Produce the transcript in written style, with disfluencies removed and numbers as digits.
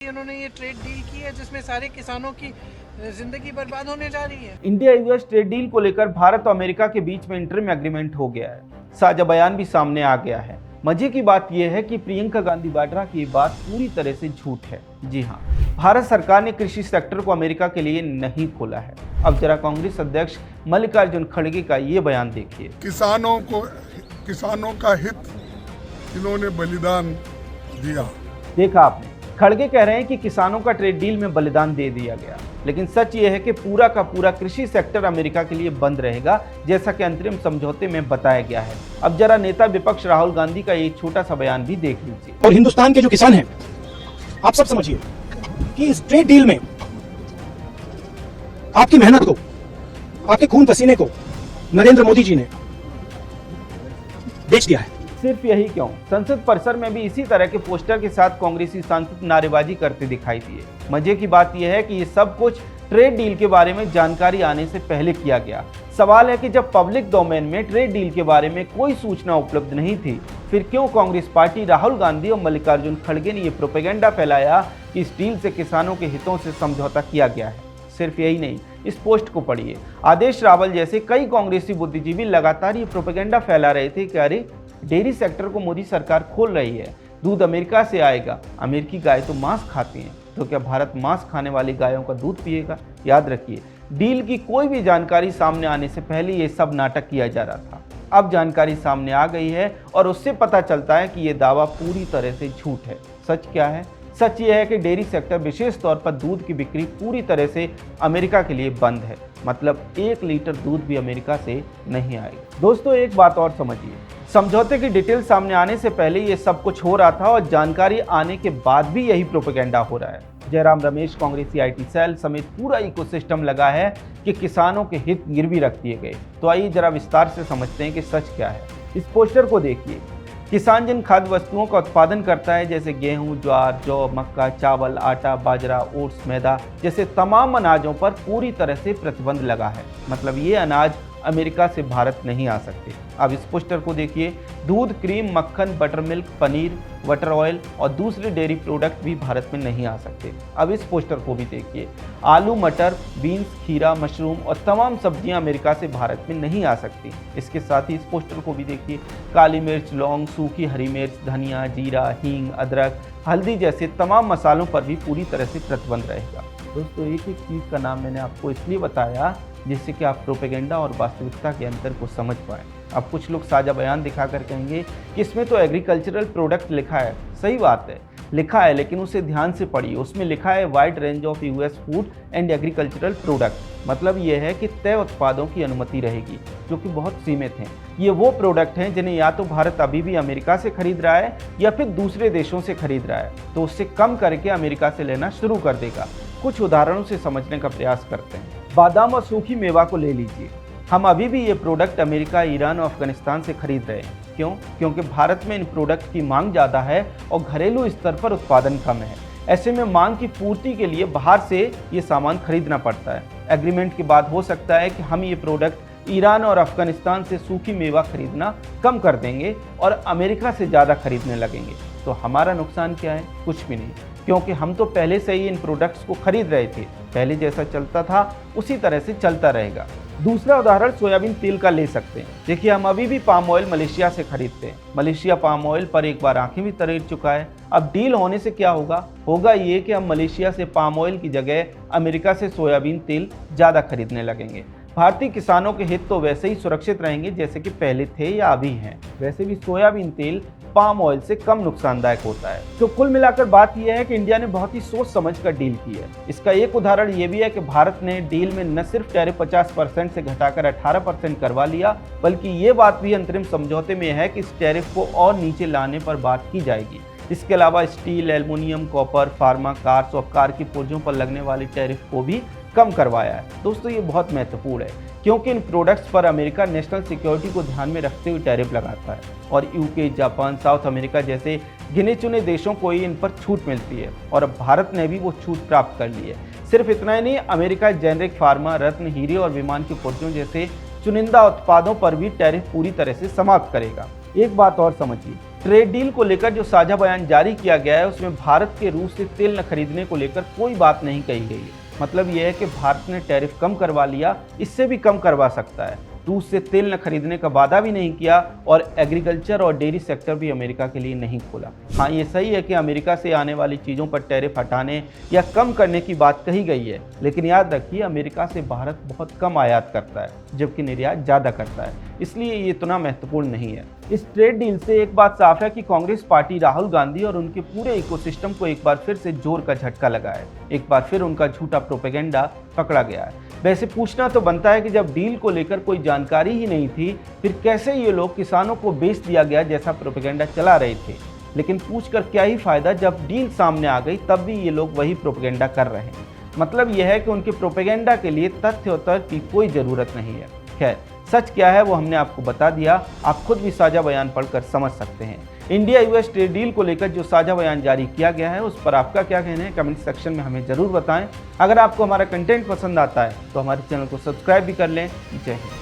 उन्होंने ये trade deal की है जिसमें सारे किसानों की जिंदगी बर्बाद होने जा रही है। इंडिया यूएस ट्रेड डील को लेकर भारत और अमेरिका के बीच में इंटरिम एग्रीमेंट हो गया है। साझा बयान भी सामने आ गया है। मजे की बात यह है कि प्रियंका गांधी वाड्रा की ये बात पूरी तरह से झूठ है। जी हाँ, भारत सरकार ने कृषि सेक्टर को अमेरिका के लिए नहीं खोला है। अब जरा कांग्रेस अध्यक्ष मल्लिकार्जुन खड़गे का ये बयान देखिए। किसानों का हित इन्होंने बलिदान दिया। देखा आपने, खड़गे कह रहे हैं कि किसानों का ट्रेड डील में बलिदान दे दिया गया, लेकिन सच ये है कि पूरा का पूरा कृषि सेक्टर अमेरिका के लिए बंद रहेगा, जैसा कि अंतरिम समझौते में बताया गया है। अब जरा नेता विपक्ष राहुल गांधी का एक छोटा सा बयान भी देख लीजिए। और हिंदुस्तान के जो किसान हैं, आप सब समझिए कि इस ट्रेड डील में आपकी मेहनत को, आपके खून पसीने को नरेंद्र मोदी जी ने बेच दिया है। सिर्फ यही क्यों, संसद परिसर में भी इसी तरह के पोस्टर के साथ कांग्रेसी सांसद नारेबाजी करते दिखाई दिए। मजे की बात यह है कि ये सब कुछ ट्रेड डील के बारे में जानकारी आने से पहले किया गया। सवाल है कि जब पब्लिक डोमेन में ट्रेड डील के बारे में कोई सूचना उपलब्ध नहीं थी, फिर क्यों कांग्रेस पार्टी, राहुल गांधी और मल्लिकार्जुन खड़गे ने ये प्रोपेगेंडा फैलाया कि इस डील से किसानों के हितों से समझौता किया गया है। सिर्फ यही नहीं, इस पोस्ट को पढ़िए। आदेश रावल जैसे कई कांग्रेसी बुद्धिजीवी लगातार ये प्रोपेगेंडा फैला रहे थे कि अरे डेयरी सेक्टर को मोदी सरकार खोल रही है, दूध अमेरिका से आएगा, अमेरिकी गाय तो मांस खाती हैं, तो क्या भारत मांस खाने वाली गायों का दूध पिएगा? याद रखिए, डील की कोई भी जानकारी सामने आने से पहले ये सब नाटक किया जा रहा था। अब जानकारी सामने आ गई है और उससे पता चलता है कि ये दावा पूरी तरह से झूठ है। सच क्या है? सच ये है कि डेयरी सेक्टर, विशेष तौर पर दूध की बिक्री पूरी तरह से अमेरिका के लिए बंद है। मतलब 1 लीटर दूध भी अमेरिका से नहीं आएगा। दोस्तों, एक बात और समझिए, समझौते की डिटेल सामने आने से पहले ये सब कुछ हो रहा था और जानकारी आने के बाद भी यही प्रोपेगेंडा हो रहा है। जयराम रमेश, कांग्रेसी IT सेल समेत पूरा इकोसिस्टम लगा है कि किसानों के हित गिरवी रख दिए गए। तो आइए जरा विस्तार से समझते हैं कि सच क्या है। इस पोस्टर को देखिए। किसान जिन खाद्य वस्तुओं का उत्पादन करता है, जैसे गेहूं, ज्वार, जौ, मक्का, चावल, आटा, बाजरा, ओट्स, मैदा जैसे तमाम अनाजों पर पूरी तरह से प्रतिबंध लगा है। मतलब ये अनाज अमेरिका से भारत नहीं आ सकते। अब इस पोस्टर को देखिए। दूध, क्रीम, मक्खन, butter milk, paneer, butter oil और दूसरे डेयरी प्रोडक्ट भी भारत में नहीं आ सकते। अब इस पोस्टर को भी देखिए। आलू, मटर, बीन्स, खीरा, मशरूम और तमाम सब्जियां अमेरिका से भारत में नहीं आ सकती। इसके साथ ही इस पोस्टर को भी देखिए। काली मिर्च, लौंग, सूखी हरी मिर्च, धनिया, जीरा, हींग, अदरक, हल्दी जैसे तमाम मसालों पर भी पूरी तरह से प्रतिबंध रहेगा। दोस्तों, एक एक चीज़ का नाम मैंने आपको इसलिए बताया जिससे कि आप प्रोपेगेंडा और वास्तविकता के अंतर को समझ पाएं। अब कुछ लोग साझा बयान दिखाकर कहेंगे कि इसमें तो एग्रीकल्चरल प्रोडक्ट लिखा है। सही बात है, लिखा है, लेकिन उसे ध्यान से पढ़िए। उसमें लिखा है wide range of US food and agricultural product. मतलब ये है कि तय उत्पादों की अनुमति रहेगी जो कि बहुत सीमित हैं। ये वो प्रोडक्ट हैं जिन्हें या तो भारत अभी भी अमेरिका से खरीद रहा है या फिर दूसरे देशों से खरीद रहा है, तो उससे कम करके अमेरिका से लेना शुरू कर देगा। कुछ उदाहरणों से समझने का प्रयास करते हैं। बादाम और सूखी मेवा को ले लीजिए। हम अभी भी ये प्रोडक्ट अमेरिका, ईरान और अफगानिस्तान से खरीद रहे हैं। क्यों? क्योंकि भारत में इन प्रोडक्ट की मांग ज़्यादा है और घरेलू स्तर पर उत्पादन कम है। ऐसे में मांग की पूर्ति के लिए बाहर से ये सामान खरीदना पड़ता है। एग्रीमेंट के बाद हो सकता है कि हम ये प्रोडक्ट ईरान और अफगानिस्तान से सूखी मेवा खरीदना कम कर देंगे और अमेरिका से ज़्यादा खरीदने लगेंगे। तो हमारा नुकसान क्या है? कुछ भी नहीं, क्योंकि हम तो पहले से ही इन प्रोडक्ट्स को खरीद रहे थे। पहले जैसा चलता था उसी तरह से चलता रहेगा। दूसरा उदाहरण सोयाबीन तेल का ले सकते हैं। देखिए, हम अभी भी पाम ऑयल मलेशिया से खरीदते हैं। मलेशिया पाम ऑयल पर एक बार आंखें भी तरेर चुका है। अब डील होने से क्या होगा? होगा ये कि हम मलेशिया से पाम ऑयल की जगह अमेरिका से सोयाबीन तेल ज़्यादा खरीदने लगेंगे। भारतीय किसानों के हित तो वैसे ही सुरक्षित रहेंगे जैसे कि पहले थे या अभी हैं। वैसे भी सोयाबीन तेल पाम ऑयल से कम नुकसानदायक होता है। तो कुल मिलाकर बात यह है कि इंडिया ने बहुत ही सोच समझकर डील की है। इसका एक उदाहरण ये भी है कि भारत ने डील में न सिर्फ टैरिफ 50% से घटाकर 18% करवा लिया, बल्कि ये बात भी अंतरिम समझौते में है कि इस टैरिफ को और नीचे लाने पर बात की जाएगी। इसके अलावा steel, aluminium, copper, pharma, cars और कार की पुर्जों पर लगने वाले टैरिफ को भी कम करवाया है। दोस्तों, ये बहुत महत्वपूर्ण है क्योंकि इन प्रोडक्ट्स पर अमेरिका नेशनल सिक्योरिटी को ध्यान में रखते हुए टैरिफ लगाता है और UK, जापान, साउथ अमेरिका जैसे गिने चुने देशों को ही इन पर छूट मिलती है और अब भारत ने भी वो छूट प्राप्त कर ली है। सिर्फ इतना ही नहीं, अमेरिका जेनेरिक फार्मा, रत्न, हीरे और विमान की पुर्जों जैसे चुनिंदा उत्पादों पर भी टैरिफ पूरी तरह से समाप्त करेगा। एक बात और समझिए, ट्रेड डील को लेकर जो साझा बयान जारी किया गया है उसमें भारत के रूस से तेल न खरीदने को लेकर कोई बात नहीं कही गई है। मतलब यह है कि भारत ने टैरिफ कम करवा लिया, इससे भी कम करवा सकता है। रूस से तेल न खरीदने का वादा भी नहीं किया और एग्रीकल्चर और डेयरी सेक्टर भी अमेरिका के लिए नहीं खोला। हाँ, ये सही है कि अमेरिका से आने वाली चीज़ों पर टैरिफ हटाने या कम करने की बात कही गई है, लेकिन याद रखिए अमेरिका से भारत बहुत कम आयात करता है जबकि निर्यात ज़्यादा करता है, इसलिए ये इतना महत्वपूर्ण नहीं है। इस ट्रेड डील से एक बात साफ है कि कांग्रेस पार्टी राहुल गांधी और उनके पूरे इकोसिस्टम को एक बार फिर से जोर का झटका लगा है। एक बार फिर उनका झूठा प्रोपेगेंडा पकड़ा गया है। वैसे पूछना तो बनता है कि जब डील को लेकर कोई जानकारी ही नहीं थी, फिर कैसे ये लोग किसानों को बेच दिया गया जैसा प्रोपेगेंडा चला रहे थे। लेकिन पूछकर क्या ही फायदा, जब डील सामने आ गई तब भी ये लोग वही प्रोपेगेंडा कर रहे हैं। मतलब यह है कि उनके प्रोपेगेंडा के लिए तथ्य और तर्क की कोई ज़रूरत नहीं है। खैर, सच क्या है वो हमने आपको बता दिया, आप खुद भी साझा बयान पढ़कर समझ सकते हैं। इंडिया यूएस ट्रेड डील को लेकर जो साझा बयान जारी किया गया है उस पर आपका क्या कहना है, कमेंट सेक्शन में हमें ज़रूर बताएं। अगर आपको हमारा कंटेंट पसंद आता है तो हमारे चैनल को सब्सक्राइब भी कर लें। जय हिंद।